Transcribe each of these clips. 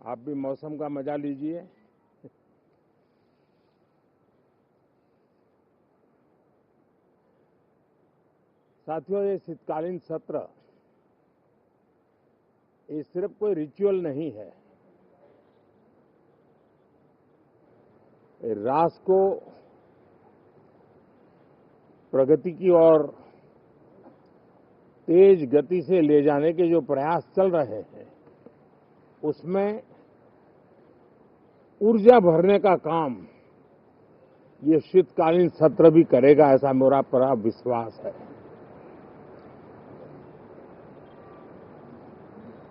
आप भी मौसम का मजा लीजिए। साथियों, ये शीतकालीन सत्र ये सिर्फ कोई रिचुअल नहीं है। राष्ट्र को प्रगति की ओर तेज गति से ले जाने के जो प्रयास चल रहे हैं, उसमें ऊर्जा भरने का काम ये शीतकालीन सत्र भी करेगा, ऐसा मेरा पूरा विश्वास है।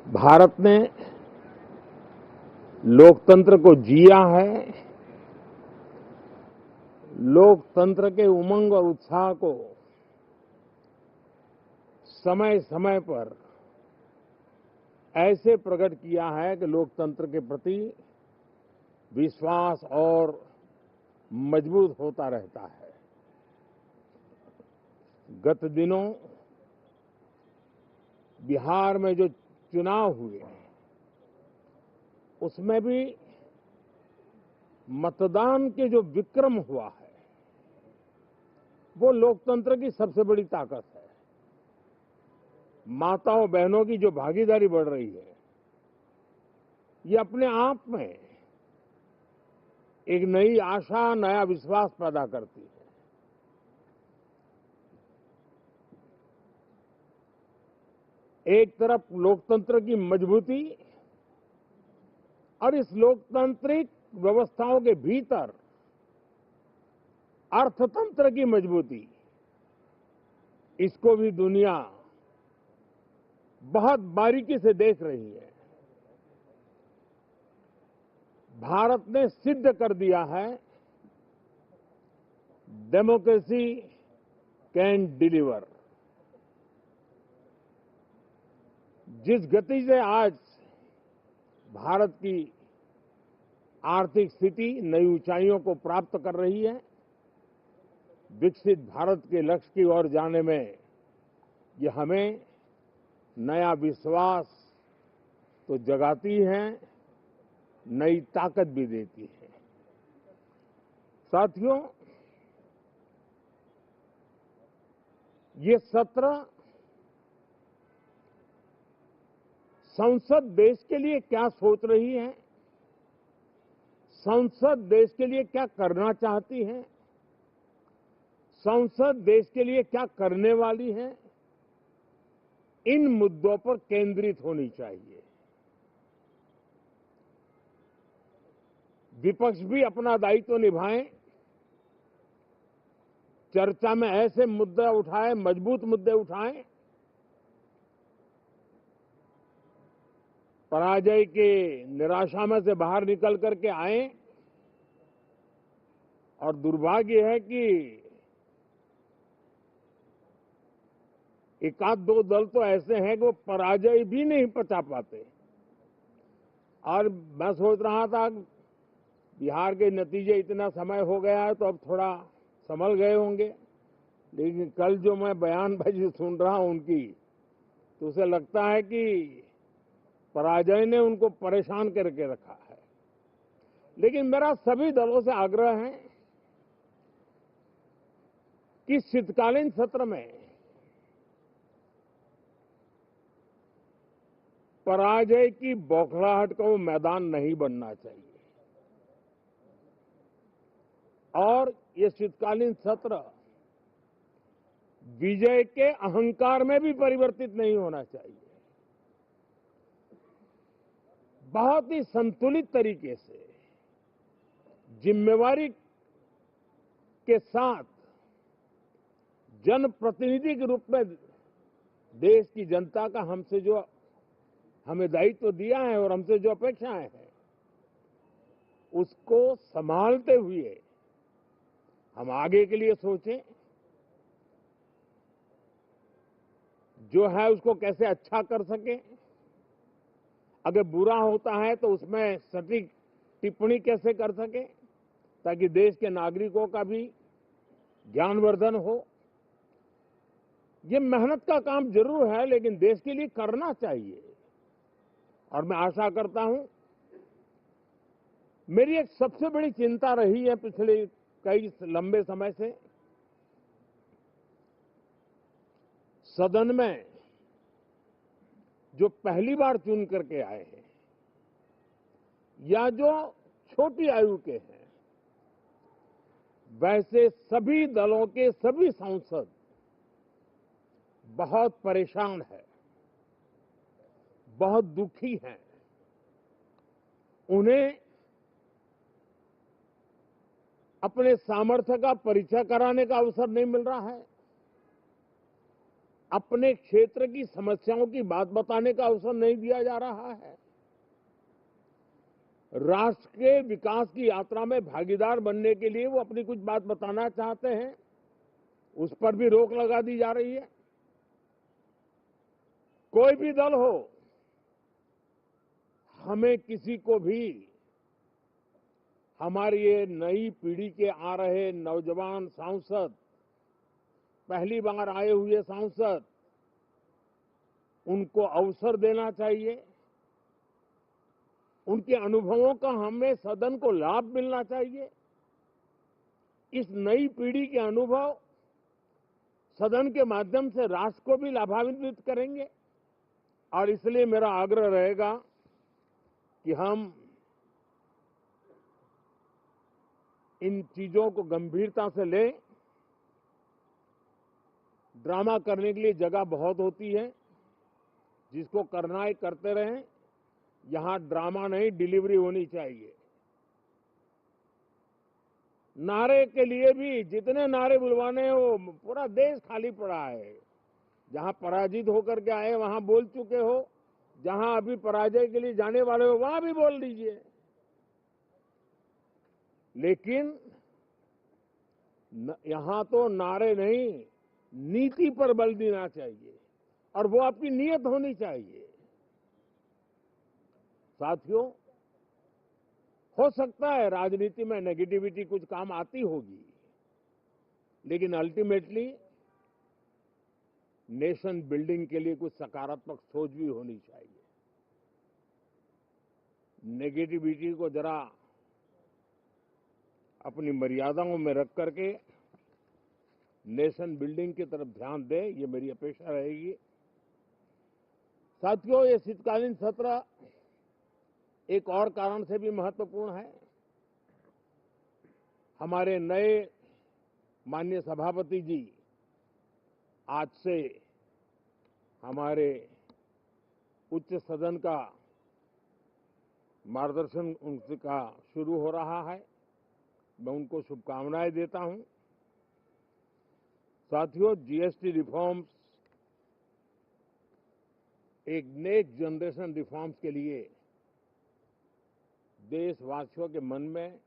भारत ने लोकतंत्र को जिया है, लोकतंत्र के उमंग और उत्साह को समय समय पर ऐसे प्रकट किया है कि लोकतंत्र के प्रति विश्वास और मजबूत होता रहता है। गत दिनों बिहार में जो चुनाव हुए, उसमें भी मतदान के जो विक्रम हुआ है, वो लोकतंत्र की सबसे बड़ी ताकत है। माताओं बहनों की जो भागीदारी बढ़ रही है, ये अपने आप में एक नई आशा, नया विश्वास पैदा करती है। एक तरफ लोकतंत्र की मजबूती और इस लोकतांत्रिक व्यवस्थाओं के भीतर अर्थतंत्र की मजबूती, इसको भी दुनिया बहुत बारीकी से देख रही है। भारत ने सिद्ध कर दिया है, डेमोक्रेसी कैन डिलीवर। जिस गति से आज भारत की आर्थिक स्थिति नई ऊंचाइयों को प्राप्त कर रही है, विकसित भारत के लक्ष्य की ओर जाने में ये हमें नया विश्वास तो जगाती है, नई ताकत भी देती है। साथियों, ये सत्र संसद देश के लिए क्या सोच रही है, संसद देश के लिए क्या करना चाहती है, संसद देश के लिए क्या करने वाली है, इन मुद्दों पर केंद्रित होनी चाहिए। विपक्ष भी अपना दायित्व निभाएं, चर्चा में ऐसे मुद्दे उठाएं, मजबूत मुद्दे उठाएं, पराजय के निराशा में से बाहर निकल करके आए। और दुर्भाग्य है कि एक आध दो दल तो ऐसे हैं कि वो पराजय भी नहीं पचा पाते। और मैं सोच रहा था बिहार के नतीजे इतना समय हो गया है तो अब थोड़ा संभल गए होंगे, लेकिन कल जो मैं बयानबाजी सुन रहा हूं उनकी, तो उसे लगता है कि पराजय ने उनको परेशान करके रखा है। लेकिन मेरा सभी दलों से आग्रह है कि शीतकालीन सत्र में पराजय की बौखलाहट का वो मैदान नहीं बनना चाहिए। और ये शीतकालीन सत्र विजय के अहंकार में भी परिवर्तित नहीं होना चाहिए। बहुत ही संतुलित तरीके से, जिम्मेवारी के साथ, जनप्रतिनिधि के रूप में देश की जनता का हमसे जो हमें दायित्व दिया है और हमसे जो अपेक्षाएं हैं, उसको संभालते हुए हम आगे के लिए सोचें, जो है उसको कैसे अच्छा कर सके। अगर बुरा होता है तो उसमें सटीक टिप्पणी कैसे कर सके, ताकि देश के नागरिकों का भी ज्ञानवर्धन हो। ये मेहनत का काम जरूर है, लेकिन देश के लिए करना चाहिए। और मैं आशा करता हूं मेरी एक सबसे बड़ी चिंता रही है पिछले कई लंबे समय से, सदन में जो पहली बार चुन करके आए हैं या जो छोटी आयु के हैं, वैसे सभी दलों के सभी सांसद बहुत परेशान हैं, बहुत दुखी हैं। उन्हें अपने सामर्थ्य का परिचय कराने का अवसर नहीं मिल रहा है, अपने क्षेत्र की समस्याओं की बात बताने का अवसर नहीं दिया जा रहा है। राष्ट्र के विकास की यात्रा में भागीदार बनने के लिए वो अपनी कुछ बात बताना चाहते हैं, उस पर भी रोक लगा दी जा रही है। कोई भी दल हो, हमें किसी को भी हमारी ये नई पीढ़ी के आ रहे नौजवान सांसद, पहली बार आए हुए सांसद, उनको अवसर देना चाहिए। उनके अनुभवों का हमें सदन को लाभ मिलना चाहिए। इस नई पीढ़ी के अनुभव सदन के माध्यम से राष्ट्र को भी लाभान्वित करेंगे और इसलिए मेरा आग्रह रहेगा कि हम इन चीजों को गंभीरता से लें। ड्रामा करने के लिए जगह बहुत होती है, जिसको करना है करते रहें। यहां ड्रामा नहीं, डिलीवरी होनी चाहिए। नारे के लिए भी जितने नारे बुलवाने हैं, वो पूरा देश खाली पड़ा है। जहां पराजित होकर के आए वहां बोल चुके हो, जहां अभी पराजय के लिए जाने वाले हो वहां भी बोल दीजिए, लेकिन यहां तो नारे नहीं, नीति पर बल देना चाहिए और वो आपकी नीयत होनी चाहिए। साथियों, हो सकता है राजनीति में नेगेटिविटी कुछ काम आती होगी, लेकिन अल्टीमेटली नेशन बिल्डिंग के लिए कुछ सकारात्मक सोच भी होनी चाहिए। नेगेटिविटी को जरा अपनी मर्यादाओं में रख करके नेशन बिल्डिंग की तरफ ध्यान दे, ये मेरी अपेक्षा रहेगी। साथियों, ये शीतकालीन सत्र एक और कारण से भी महत्वपूर्ण है। हमारे नए माननीय सभापति जी आज से हमारे उच्च सदन का मार्गदर्शन उनका शुरू हो रहा है। मैं उनको शुभकामनाएं देता हूं। साथियों, जीएसटी रिफॉर्म्स एक नेक्स्ट जनरेशन रिफॉर्म्स के लिए देशवासियों के मन में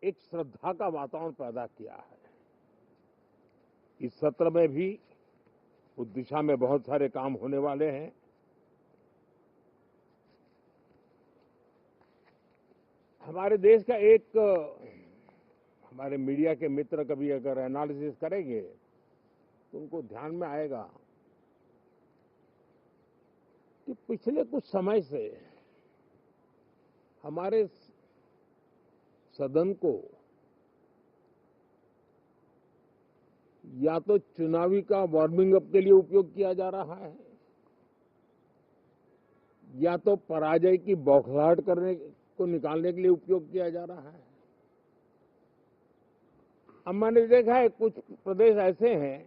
एक श्रद्धा का वातावरण पैदा किया है। इस सत्र में भी उस दिशा में बहुत सारे काम होने वाले हैं। हमारे देश का एक हमारे मीडिया के मित्र कभी अगर एनालिसिस करेंगे तो उनको ध्यान में आएगा कि पिछले कुछ समय से हमारे सदन को या तो चुनावी का वार्मिंग अप के लिए उपयोग किया जा रहा है, या तो पराजय की बौखलाहट करने को निकालने के लिए उपयोग किया जा रहा है। अब मैंने देखा है कुछ प्रदेश ऐसे हैं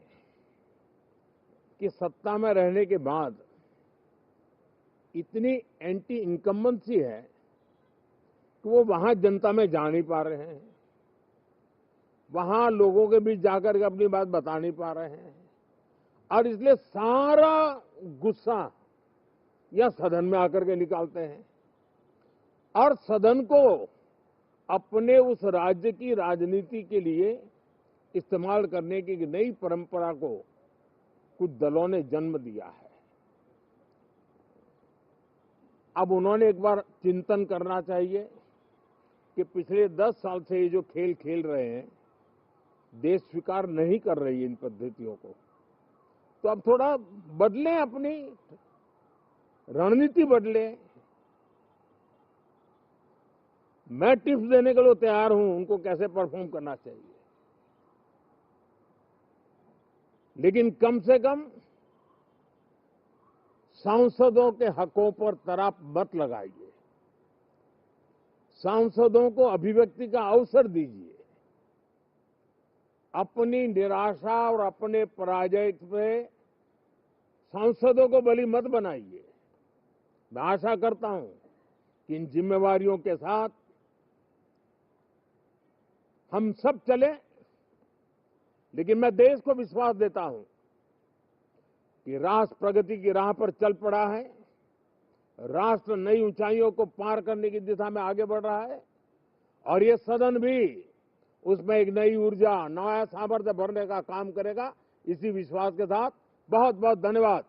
कि सत्ता में रहने के बाद इतनी एंटी इनकम्बेंसी है कि वो वहां जनता में जा नहीं पा रहे हैं, वहां लोगों के बीच जाकर के अपनी बात बता नहीं पा रहे हैं, और इसलिए सारा गुस्सा या सदन में आकर के निकालते हैं और सदन को अपने उस राज्य की राजनीति के लिए इस्तेमाल करने की नई परंपरा को कुछ दलों ने जन्म दिया है। अब उन्होंने एक बार चिंतन करना चाहिए कि पिछले 10 साल से ये जो खेल खेल रहे हैं, देश स्वीकार नहीं कर रही है इन पद्धतियों को, तो अब थोड़ा बदलें, अपनी रणनीति बदलें। मैं टिप्स देने के लिए तैयार हूं उनको कैसे परफॉर्म करना चाहिए, लेकिन कम से कम सांसदों के हकों पर तराप मत लगाइए, सांसदों को अभिव्यक्ति का अवसर दीजिए, अपनी निराशा और अपने पराजय पे सांसदों को बलि मत बनाइए। मैं आशा करता हूं कि इन जिम्मेवारियों के साथ हम सब चलें, लेकिन मैं देश को विश्वास देता हूं कि राष्ट्र प्रगति की राह पर चल पड़ा है, राष्ट्र नई ऊंचाइयों को पार करने की दिशा में आगे बढ़ रहा है और ये सदन भी उसमें एक नई ऊर्जा, नया सामर्थ्य भरने का काम करेगा। इसी विश्वास के साथ बहुत बहुत धन्यवाद।